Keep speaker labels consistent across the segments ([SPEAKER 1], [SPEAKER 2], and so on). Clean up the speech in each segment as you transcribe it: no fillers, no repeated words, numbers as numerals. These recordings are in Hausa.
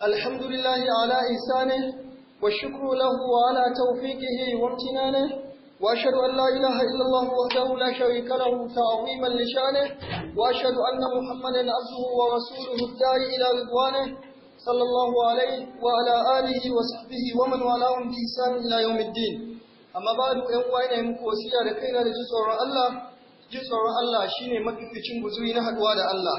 [SPEAKER 1] الحمد لله على إحسانه والشكر له على توفيقه وامتنانه وأشهد أن لا إله إلا الله وحده لا شريك له تعظيما لشانه وأشهد أن محمدا عبده ورسوله الداعي إلى رضوانه صلى الله عليه وعلى آله وصحبه ومن والاهم بإحسان إلى يوم الدين أما بعد أن يمكن وسيا لكينا لجسر الله شيني مكفيشين بزوين هدوا الله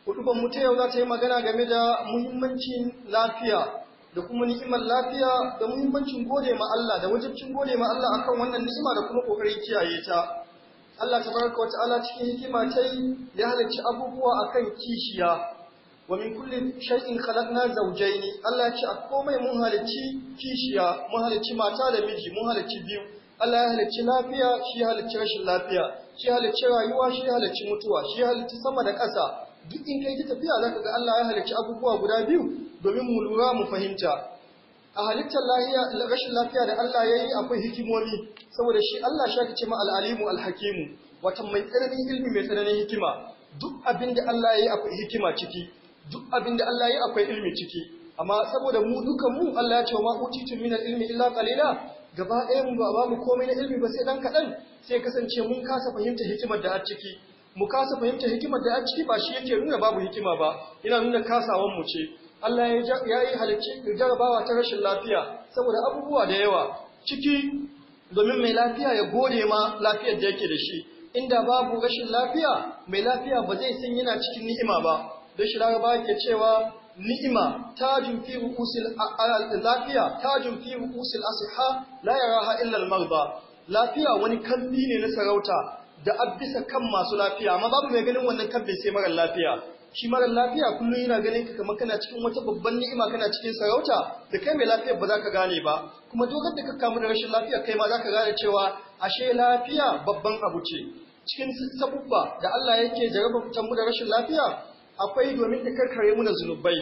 [SPEAKER 1] Hudubar mu ta yau za ta yi magana game da muhimmancin lafiya da kuma ni'imar lafiya da muhimmancin gode ma Allah da wajibcin gode ma Allah akan wannan ni'ima da kuma kokarin kiyaye ta. Allah tabaraka wa ta'ala cikin hikima ta ya halicci abubuwa akan kishiya. Wa min kulli shay'in khalaqna zawjayn. Allah ya ce a komai mun halicci kishiya, mun halicci mata da miji, mun halicci biyu. Allah ya halicci lafiya, shi ya halicci rashin lafiya, shi ya halicci rayuwa, shi ya halicci mutuwa, shi ya halicci sama da ƙasa. Duk in kai ta tafiya zaka ga Allah ya halicci abubuwa guda biyu domin mu lura mu fahimta. A halittar rashin lafiya da Allah ya yi akwai hikimomi saboda shi Allah shi ake ce ma al-alimu al-hakimu wata mai tsananin ilmi mai tsananin hikima. Duk abin da Allah ya yi akwai hikima ciki, duk abin da Allah ya yi akwai ilmi ciki. Amma saboda mu dukan mu Allah ya ce ma utitu min al-ilmi illa qalila, gaba ɗaya mu ba mu komai na ilmi ba sai dan kaɗan, sai kasance mun kasa fahimta hikimar da a ciki. Mu kasa fahimta hikimar da a ciki ba shi yake nuna babu hikima ba, yana nuna kasawan mu ce. Allah ya yi halicci jarabawa ta rashin lafiya saboda abubuwa da yawa ciki domin mai lafiya ya gode ma lafiyar da yake da shi. Inda babu rashin lafiya mai lafiya ba zai san yana cikin ni'ima ba. Don shi Laraba yake cewa ni'ima tajun fi ru'usil lafiya tajun fi ru'usil asha la yaraha illa al-marda. Lafiya wani kalli ne na sarauta da abisa kan masu lafiya, amma babu mai ganin wannan kan bai sai marar lafiya. Shi marar lafiya kullum yana ganin ka kamar kana cikin wata babban ni'ima, kana cikin sarauta da kai mai lafiya ba za ka gane ba. Kuma dokar da ka kamu da rashin lafiya kai ma za ka gane cewa ashe lafiya babban abu ce. Cikin sabubba da Allah yake jaraba mu da rashin lafiya akwai domin ta karkare mu da zunubai.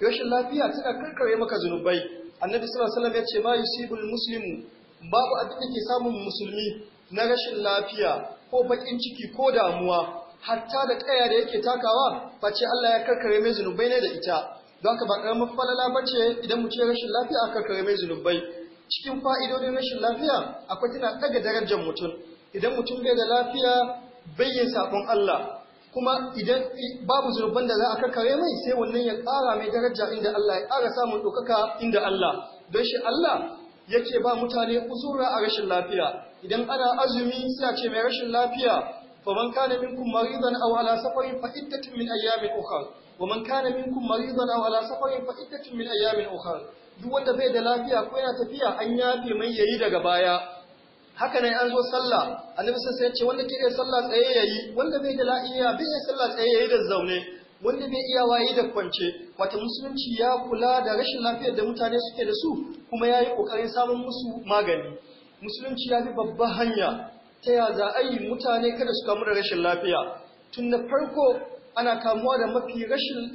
[SPEAKER 1] Rashin lafiya tana karkare maka zunubai. Annabi sallallahu alaihi wasallam ya ce ma yusibul muslimu, babu abin da ke samun musulmi na rashin lafiya ko bakin ciki ko damuwa, hatta da kaya da yake takawa face Allah ya karkare mai zunubai ne da ita. Don haka ba karamar falala bace idan mu ce rashin lafiya aka karkare mai zunubai. Cikin fa'idodin rashin lafiya akwai tana daga darajar mutum. Idan mutum bai da lafiya bai yin sabon Allah, kuma idan babu zunuban da za a karkare mai sai wannan ya ƙara mai daraja inda Allah, ya ƙara samun ɗaukaka inda Allah. Don shi Allah yake ba mutane uzura a rashin lafiya. Idan ana azumi sai a ce mai rashin lafiya fa man kana minkum maridan aw ala safarin fa iddatun min ayyamin ukhra wa man kana minkum maridan aw ala safarin fa iddatun min ayyamin ukhra. Duk wanda bai da lafiya ko yana tafiya an yafe mai yayi daga baya. Haka nan an zo sallah annabi sai ya ce wanda ke da sallah tsaye yayi, wanda bai da lafiya bai da sallah tsaye yayi da zaune, wanda bai iya wayi da kwance. Wata musulunci ya kula da rashin lafiyar da mutane suke da su kuma ya yi ƙoƙarin samun musu magani. Musulunci ya bi babban hanya ta ya za a yi mutane kada su kamu da rashin lafiya. Tun da farko ana kamuwa da mafi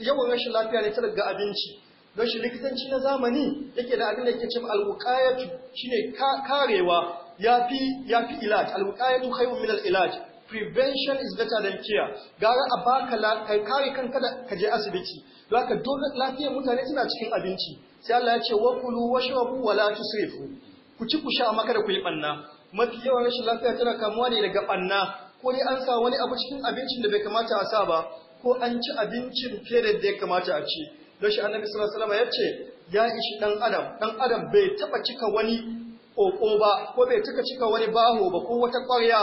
[SPEAKER 1] yawan rashin lafiya ne ta daga abinci. Don shi likitanci na zamani yake da abin da ke cewa alwuqayatu shine karewa yafi ilaj. Alwuqayatu khayrun min al-ilaj. Prevention is better than care. Gara a baka kai kare kanka da ka je asibiti. Don haka dole lafiyar mutane suna cikin abinci. Sai Allah ya ce wa kulu washrabu wa la tusrifu. Ku ci ku sha amma kada ku yi banna. Mafi yawan rashin lafiya tana kamuwa ne daga banna. Ko ne an sa wani abu cikin abincin da bai kamata a sa ba, ko an ci abincin fiye da ya kamata a ci. Don shi Annabi sallallahu alaihi wasallam ya ce ya ishi dan adam bai taba cika wani ƙoƙo ba, ko bai cika wani baho ba, ko wata ƙwarya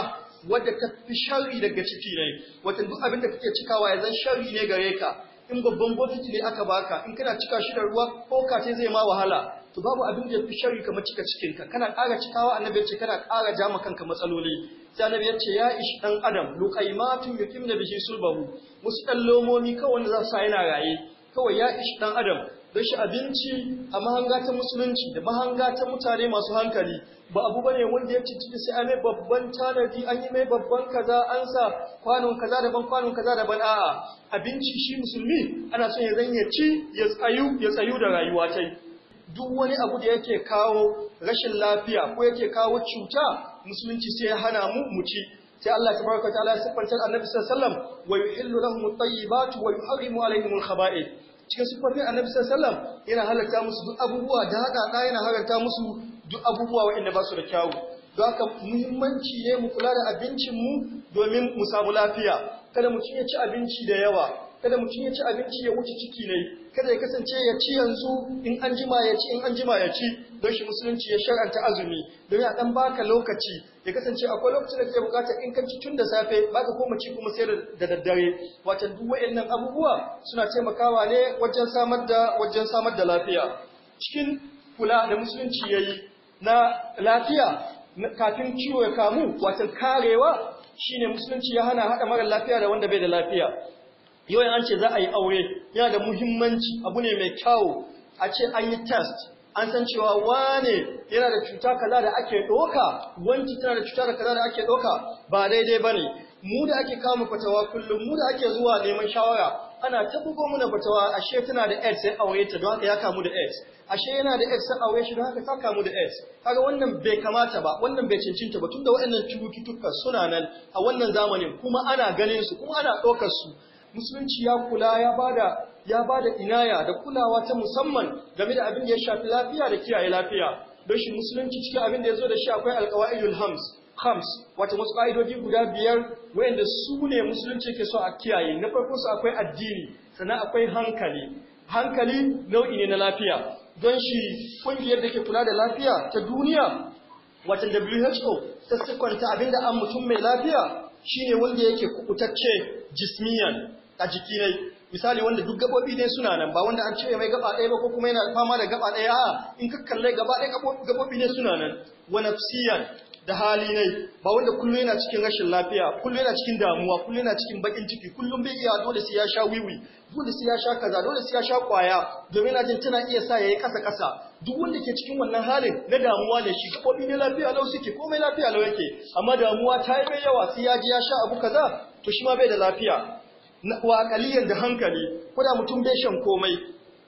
[SPEAKER 1] wadda ta fi sharri daga ciki ne. Wata duk abin da kake cikawa ya zan sharri ne gare ka. In babban bokiti ne aka baka, in kana cika shi da ruwa ko kace zai ma wahala, to babu abin da yafi sharri kamar cika cikinka. Kana ƙara cikawa, annabi ya ce kana ƙara jama kanka matsaloli. Sai annabi ya ce ya ishi dan adam luqaymatun yuqimna bihi sulbahu. Musu dan lomomi kawai wanda za su sa yana raye. Kawai ya ishi dan adam. Don shi abinci a mahanga ta musulunci da mahanga ta mutane masu hankali ba abu bane wanda ya cici sai an mai babban tanadi, an yi mai babban kaza, an sa kwanon kaza daban a'a. Abinci shi musulmi ana son ya zan ya ci ya tsayu da rayuwa tai. Duk wani abu da yake kawo rashin lafiya ko yake kawo cuta musulunci sai ya hana mu ci. Sai Allah tabaraka wa ta'ala ya siffanta Annabi sallallahu alaihi wasallam wa yuhillu lahum at-tayyibatu wa yuharrimu alaihim al-khaba'ith. cikin sifofin Annabi sallallahu alaihi wasallam yana halarta musu duk abubuwa da hada yana halarta musu duk abubuwa waɗanda ba su da kyawu don haka muhimmanci ne mu kula da abincin mu domin mu samu lafiya kada mu ya ci abinci da yawa kada mutum ya ci abinci ya wuce ciki ne kada ya kasance ya ci yanzu in an jima ya ci in an jima ya ci don shi musulunci ya shar'anta azumi don ya dan baka lokaci ya kasance akwai lokacin da kake bukata in kan ci tun da safe baka koma ci kuma sai da daddare wato duk wayannan abubuwa suna taimakawa ne wajen samar da lafiya cikin kula da musulunci yayi na lafiya kafin ciwo ya kamu wato karewa shine musulunci ya hana hada mara lafiya da wanda bai da lafiya yau an ce za a yi aure yana da muhimmanci abu ne mai kyau a ce an yi test an san cewa wane yana da cuta kaza da ake doka wanci tana da cuta kaza da ake doka ba daidai bane mu da ake kawo mu fatawa kullum mu da ake zuwa neman shawara ana ta bugo muna fatawa ashe tana da AIDS sai aure ta don haka ya kamu da AIDS ashe yana da AIDS sai aure shi don haka ta kamu da AIDS kaga wannan bai kamata ba wannan bai cincinta ba tunda waɗannan cututtuka suna nan a wannan zamanin kuma ana ganin su kuma ana ɗaukar su musulunci ya kula ya bada inaya da kulawa ta musamman game da abin da ya shafi lafiya da kiyaye lafiya don shi musulunci cikin abin da ya zo da shi akwai alqawaidul khams wato wasu ƙa'idoji guda 5 wanda su ne musulunci ke so a kiyaye na farko su akwai addini sannan akwai hankali nau'i ne na lafiya don shi kungiyar da ke kula da lafiya ta duniya wata WHO ta sikwanta abin da an mutum mai lafiya shine wanda yake kubutacce jismiyan a jiki ne misali wanda duk gabobi ne suna nan ba wanda an cire mai gaba ɗaya ba ko kuma yana fama da gaba ɗaya a in ka kalle gaba ɗaya gabobi ne suna nan wa nafsiyan da hali ne ba wanda kullum yana cikin rashin lafiya kullum yana cikin damuwa kullum yana cikin bakin ciki kullum bai iya dole sai ya sha wiwi dole sai ya sha kaza dole sai ya sha kwaya domin yana jin tana iya sa yayi kasa duk wanda ke cikin wannan halin na damuwa ne shi gabobi ne lafiya lau suke komai lafiya lau yake amma damuwa ta yi mai yawa sai ya ji ya sha abu kaza to shi ma bai da lafiya wa aqaliyan da hankali ko da mutum bai shan komai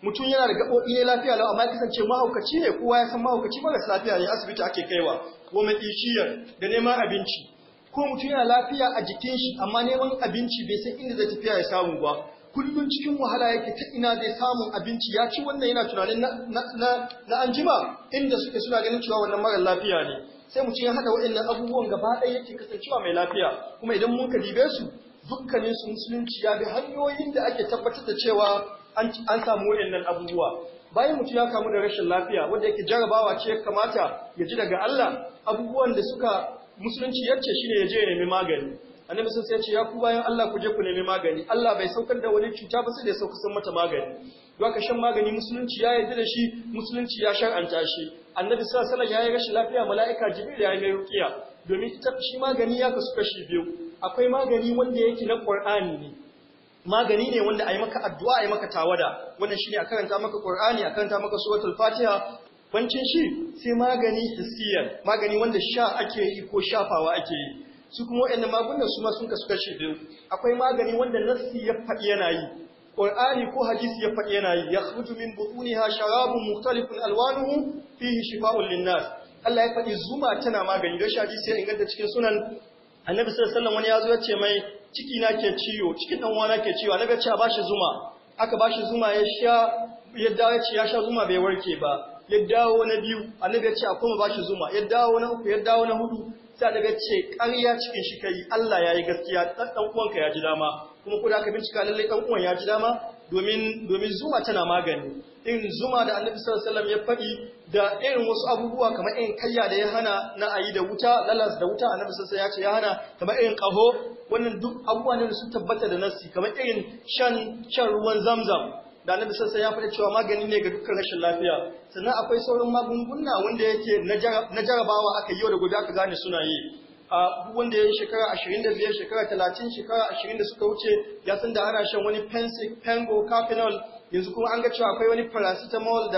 [SPEAKER 1] mutum yana da gabobi ne lafiya lau amma ya kasance mahaukaci ne kowa ya san mahaukaci maras lafiya ne asibiti ake kaiwa ko maishiyar da neman abinci ko mutum yana lafiya a jikin shi amma neman abinci bai san inda zai tafiya ya samu ba kullun cikin wahala yake ta ina zai samu abinci ya ci wannan yana tunanin na anjima inda suke suna ganin cewa wannan mara lafiya ne sai mutum ya hada waɗannan abubuwan gaba ɗaya yake kasancewa mai lafiya kuma idan mun ka dibe su dukkanin su musulunci ya bi hanyoyin da ake tabbatar da cewa an samu waɗannan abubuwa bayan mutum ya kamu da rashin lafiya wanda yake jarabawa ce ya kamata ya ji daga Allah abubuwan da suka musulunci yace shine ya je ya nemi magani annabi sun sai ya ce ya ku bayan Allah ku je ku nemi magani Allah bai saukar da wani cuta ba sai da ya sauka san mata magani don haka shan magani musulunci ya yarda da shi musulunci ya shar'anta shi annabi sallallahu alaihi wasallam ya yi rashin lafiya mala'ika jibril ya yi mai ruqiya domin ita shi magani ya kasu kashi biyu akwai magani wanda yake na Qur'ani ne magani ne wanda ayi maka addu'a ayi maka tawada wannan shine a karanta maka Qur'ani a karanta maka suratul Fatiha wancin shi sai magani hissiyan magani wanda sha ake yi ko shafawa ake yi su kuma waɗannan magungunan su ma sun kasu kashi biyu akwai magani wanda nassi ya faɗi yana yi Qur'ani ko hadisi ya faɗi yana yi yakhruju min butuniha sharabun mukhtalifun alwanuhu fihi shifaa'un lin-nas Allah ya faɗi zuma tana magani don shi hadisi ya inganta cikin sunan Annabi sallallahu alaihi wasallam wani yazo ya ce mai ciki na ke ciwo cikin dan uwana ke ciwo Annabi ya ce a bashi zuma aka bashi zuma ya sha ya dawo ya ce ya sha zuma bai warke ba ya dawo na biyu Annabi ya ce a kuma bashi zuma ya dawo na uku ya dawo na hudu sai daga ce ƙarya cikin shi kai Allah yayi gaskiya dan uwanka ya ji dama kuma ko da aka bincika lalle dan uwan ya ji dama domin zuma tana magani irin zuma da Annabi sallallahu alaihi wasallam ya faɗi da irin wasu abubuwa kamar irin kayya da ya hana na ayi da wuta lalas da wuta Annabi sallallahu alaihi wasallam ya ce ya hana kamar irin qaho wannan duk abubuwa ne da su tabbata da nasi kamar irin shan ruwan zamzam da Annabi sallallahu alaihi wasallam ya faɗi cewa magani ne ga dukkan rashin lafiya sannan akwai sauran magunguna wanda yake na jarabawa aka yi da gobe aka gane suna yi a wanda ya yi shekara 25 shekara 30 shekara 20 da suka wuce ya san da ana shan wani pengo carpinol yanzu kuma an ga cewa akwai wani paracetamol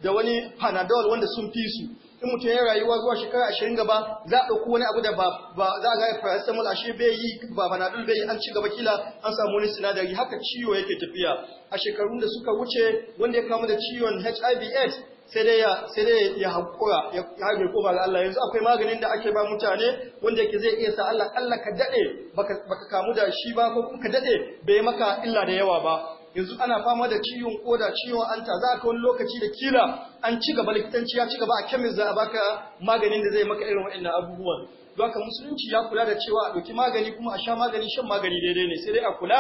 [SPEAKER 1] da wani panadol wanda sun fi su in mutum ya rayuwa zuwa shekara 20 gaba za a ɗauko wani abu da ba za a ga paracetamol ashe bai yi ba panadol bai yi an ci gaba kila an samu wani sinadari haka ciwo yake tafiya a shekarun da suka wuce wanda ya kamu da ciwon HIV/AIDS sai dai ya haƙura ya hage ko ba ga Allah yanzu akwai maganin da ake ba mutane wanda yake zai iya sa Allah ka dade baka kamu da shi ba ko ka dade bai maka illa da yawa ba yanzu ana fama da ciwon koda ciwon anta za ka wani lokaci da kila an ci gaba likitanci ya ci gaba a chemist za a baka maganin da zai maka irin waɗannan abubuwan haka musulunci ya kula da cewa a ɗauki magani kuma a sha magani shan magani daidai ne sai dai a kula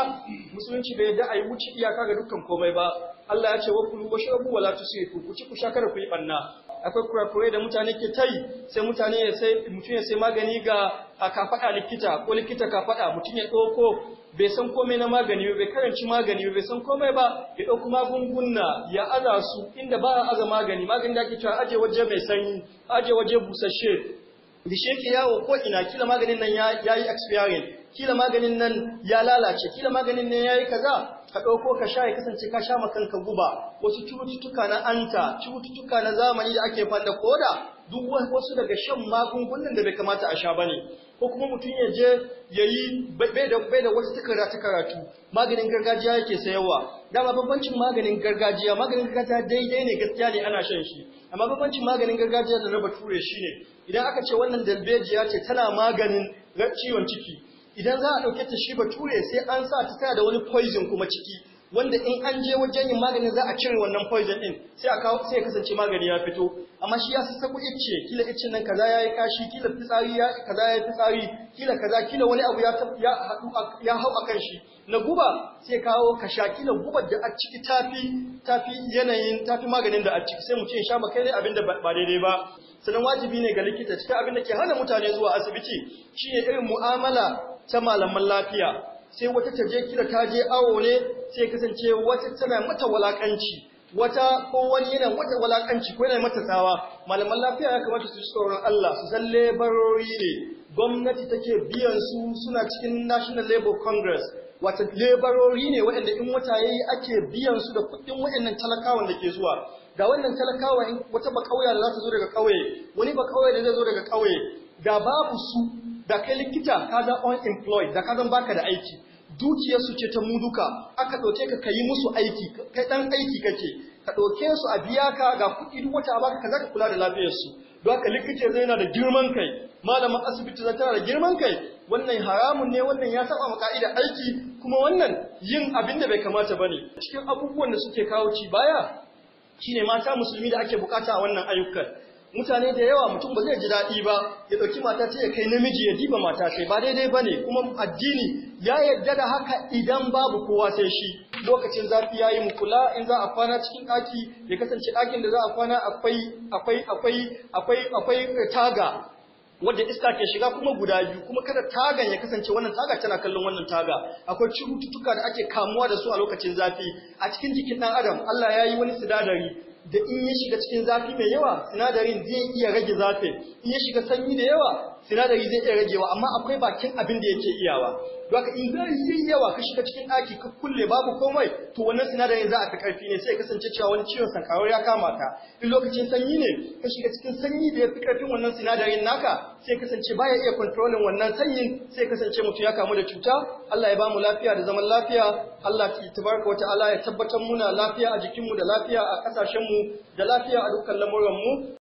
[SPEAKER 1] musulunci bai yadda a yi wuce iyaka ga dukkan komai ba Allah ya ce wa kulu washrabu wala tusrifu ku ci ku sha kada ku yi banna akwai kurakurai da mutane ke tai sai mutum ya sai magani ga kafaɗa likita ko likita kafaɗa mutum ya ɗauko bai san komai na magani bai karanci magani bai san komai ba ya ɗauki magunguna ya aza su inda ba a aza magani da ake cewa aje waje mai sanyi aje waje busasshe da shi yake yawo ko ina kila maganin nan yayi expiring kila maganin nan ya lalace kila maganin nan yayi kaza ka dauko ka sha ya kasance ka sha makanka guba wasu cututtuka na anta cututtuka na zamani da ake fanda koda duk wasu daga shan magungunan da bai kamata a sha bane ko kuma mutum ya je yayi bai da wata takarda ta karatu maganin gargajiya yake sayarwa dama bambancin maganin gargajiya daidai ne gaskiya ne ana shan shi amma bambancin maganin gargajiya da na bature shine idan aka ce wannan dalbejiya ce tana maganin ciwon ciki idan za a dauke ta shi bature sai an sa ta tana da wani poison kuma ciki wanda in an je wajen yin maganin za a cire wannan poison din sai ya kasance magani ya fito amma shi ya sassaku icce kila iccen nan kaza yayi kashi kila fitsari kaza yayi fitsari kila kaza kila wani abu ya hau akan shi na guba sai kawo kasha kila gubar da a ciki tafi maganin da a ciki sai mu ce sha maka ne abinda ba daidai ba sannan wajibi ne ga likita cikin abin da ke hana mutane zuwa asibiti shine irin mu'amala ta malaman lafiya sai wata ta je kila ta je awo ne sai kasance wata tana mata walakanci wata ko wani yana mata walakanci ko yana mata tsawa malaman lafiya ya kamata su ji tsoron Allah su san lebarori ne gwamnati take biyan su suna cikin National Labour Congress wata lebarori ne waɗanda in wata yayi ake biyan su da kuɗin waɗannan talakawan da ke zuwa da wannan talakawa in wata ba kauya da za ta zo daga kauye wani ba kauye da zai zo daga kauye da babu su da kai likita ka za unemployed da ka zan baka da aiki dukiyar su ce ta muduka aka dauke ka kai musu aiki kai dan aiki kake ka dauke su a biya ka ga kuɗi duk wata baka kaza ka kula da lafiyar su don haka likita zai yana da girman kai malamin asibiti zai tana da girman kai wannan haramun ne wannan ya saba ma ka'idar aiki kuma wannan yin abin da bai kamata bane cikin abubuwan da suke kawo ci baya shine mata musulmi da ake bukata a wannan ayyukan mutane da yawa mutum ba zai ji daɗi ba ya ɗauki mata ce ya kai namiji ya diba mata sai ba daidai bane kuma addini ya yarda da haka idan babu kowa sai shi lokacin zafi yayi mu kula in za a kwana cikin ɗaki ya kasance ɗakin da za a kwana akwai taga wadda iska ke shiga kuma guda biyu kuma kada tagan ya kasance wannan taga tana kallon wannan taga akwai cututtuka da ake kamuwa da su a lokacin zafi a cikin jikin ɗan adam Allah ya yi wani sinadari da in ya shiga cikin zafi mai yawa sinadarin zai iya rage zafin in ya shiga sanyi da yawa sinadari zai iya ragewa amma akwai bakin abin da yake iyawa don haka in zai yi yawa ka shiga cikin ɗaki ka kulle babu komai to wannan sinadarin za a fi ƙarfi ne sai ya kasance cewa wani ciwon sankarau ya kama ka in lokacin sanyi ne ka shiga cikin sanyi da ya fi ƙarfin wannan sinadarin naka sai ya kasance baya iya kontrolin wannan sanyin sai ya kasance mutum ya kamu da cuta Allah ya ba mu lafiya da zaman lafiya Allah tabaraka wata'ala ya tabbatar muna lafiya a jikinmu da lafiya a ƙasashenmu da lafiya a dukkan lamuranmu